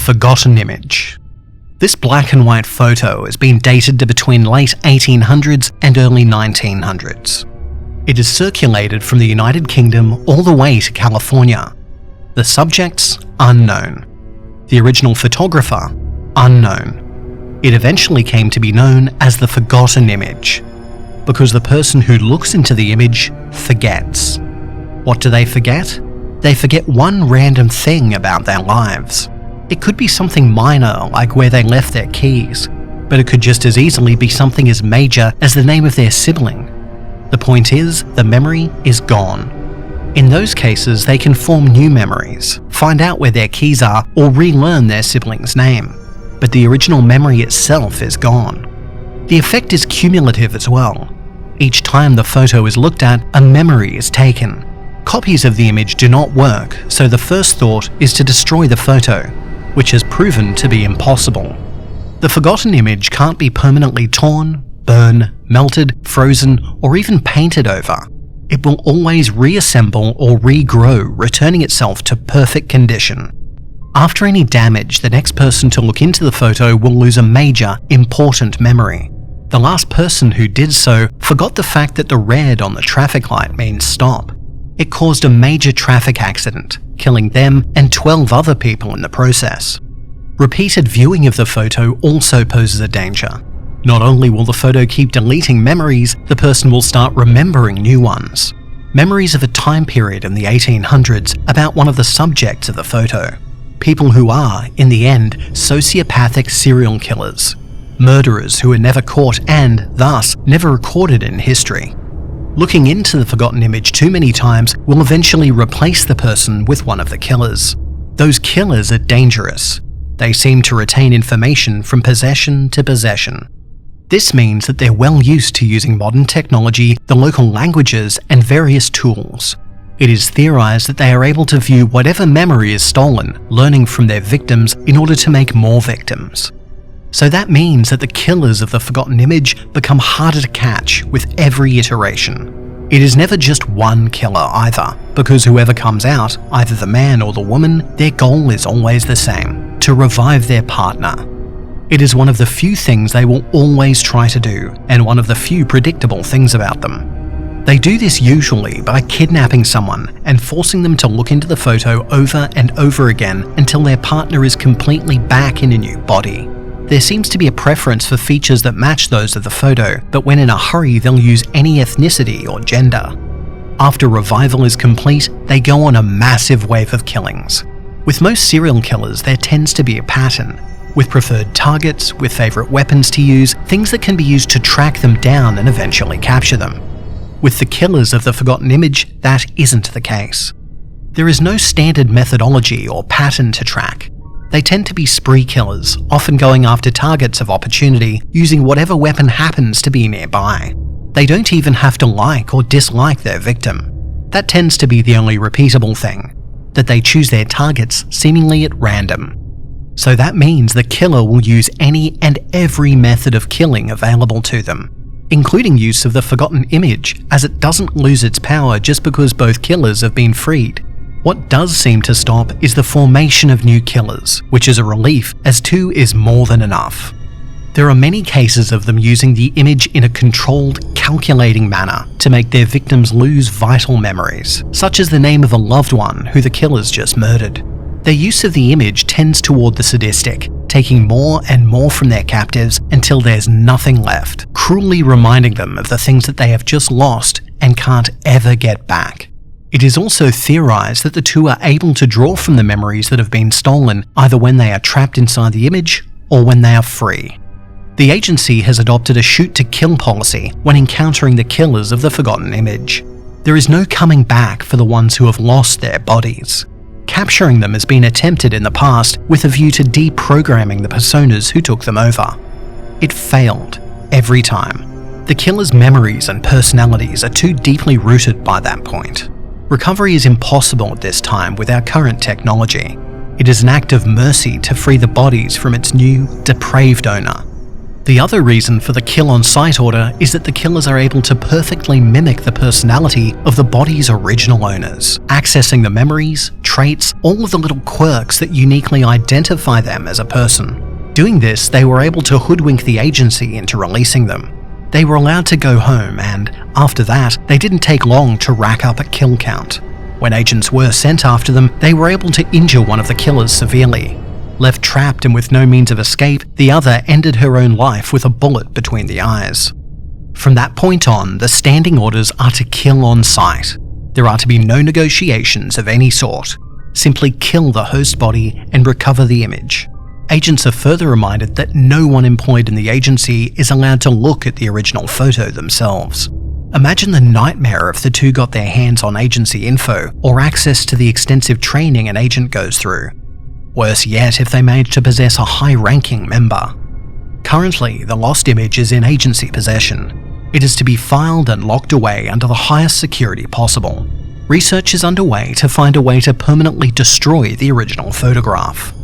forgotten image. This black and white photo has been dated to between late 1800s and early 1900s. It is circulated from the United Kingdom all the way to California. The subjects, unknown. The original photographer, unknown. It eventually came to be known as the forgotten image, because the person who looks into the image forgets. What do they forget? They forget one random thing about their lives. It could be something minor, like where they left their keys, but it could just as easily be something as major as the name of their sibling. The point is, the memory is gone. In those cases, they can form new memories, find out where their keys are, or relearn their sibling's name. But the original memory itself is gone. The effect is cumulative as well. Each time the photo is looked at, a memory is taken. Copies of the image do not work, so the first thought is to destroy the photo, which has proven to be impossible. The forgotten image can't be permanently torn, burned, melted, frozen, or even painted over. It will always reassemble or regrow, returning itself to perfect condition. After any damage, the next person to look into the photo will lose a major, important memory. The last person who did so forgot the fact that the red on the traffic light means stop. It caused a major traffic accident, killing them and 12 other people in the process. Repeated viewing of the photo also poses a danger. Not only will the photo keep deleting memories, the person will start remembering new ones. Memories of a time period in the 1800s about one of the subjects of the photo. People who are, in the end, sociopathic serial killers. Murderers who are never caught and, thus, never recorded in history. Looking into the forgotten image too many times will eventually replace the person with one of the killers. Those killers are dangerous. They seem to retain information from possession to possession. This means that they're well used to using modern technology, the local languages, and various tools. It is theorized that they are able to view whatever memory is stolen, learning from their victims in order to make more victims. So that means that the killers of the forgotten image become harder to catch with every iteration. It is never just one killer either, because whoever comes out, either the man or the woman, their goal is always the same: to revive their partner. It is one of the few things they will always try to do, and one of the few predictable things about them. They do this usually by kidnapping someone and forcing them to look into the photo over and over again until their partner is completely back in a new body. There seems to be a preference for features that match those of the photo, but when in a hurry they'll use any ethnicity or gender. After revival is complete, they go on a massive wave of killings. With most serial killers, there tends to be a pattern, with preferred targets, with favourite weapons to use, things that can be used to track them down and eventually capture them. With the killers of the forgotten image, that isn't the case. There is no standard methodology or pattern to track. They tend to be spree killers, often going after targets of opportunity, using whatever weapon happens to be nearby. They don't even have to like or dislike their victim. That tends to be the only repeatable thing, that they choose their targets seemingly at random. So that means the killer will use any and every method of killing available to them, including use of the forgotten image, as it doesn't lose its power just because both killers have been freed. What does seem to stop is the formation of new killers, which is a relief, as 2 is more than enough. There are many cases of them using the image in a controlled, calculating manner to make their victims lose vital memories, such as the name of a loved one who the killers just murdered. Their use of the image tends toward the sadistic, taking more and more from their captives until there's nothing left, cruelly reminding them of the things that they have just lost and can't ever get back. It is also theorized that the 2 are able to draw from the memories that have been stolen, either when they are trapped inside the image or when they are free. The agency has adopted a shoot-to-kill policy when encountering the killers of the forgotten image. There is no coming back for the ones who have lost their bodies. Capturing them has been attempted in the past with a view to deprogramming the personas who took them over. It failed every time. The killer's memories and personalities are too deeply rooted by that point. Recovery is impossible at this time with our current technology. It is an act of mercy to free the bodies from its new, depraved owner. The other reason for the kill on sight order is that the killers are able to perfectly mimic the personality of the body's original owners, accessing the memories, traits, all of the little quirks that uniquely identify them as a person. Doing this, they were able to hoodwink the agency into releasing them. They were allowed to go home, and after that, they didn't take long to rack up a kill count. When agents were sent after them, they were able to injure one of the killers severely. Left trapped and with no means of escape, the other ended her own life with a bullet between the eyes. From that point on, the standing orders are to kill on sight. There are to be no negotiations of any sort. Simply kill the host body and recover the image. Agents are further reminded that no one employed in the agency is allowed to look at the original photo themselves. Imagine the nightmare if the two got their hands on agency info or access to the extensive training an agent goes through. Worse yet if they manage to possess a high-ranking member. Currently, the lost image is in agency possession. It is to be filed and locked away under the highest security possible. Research is underway to find a way to permanently destroy the original photograph.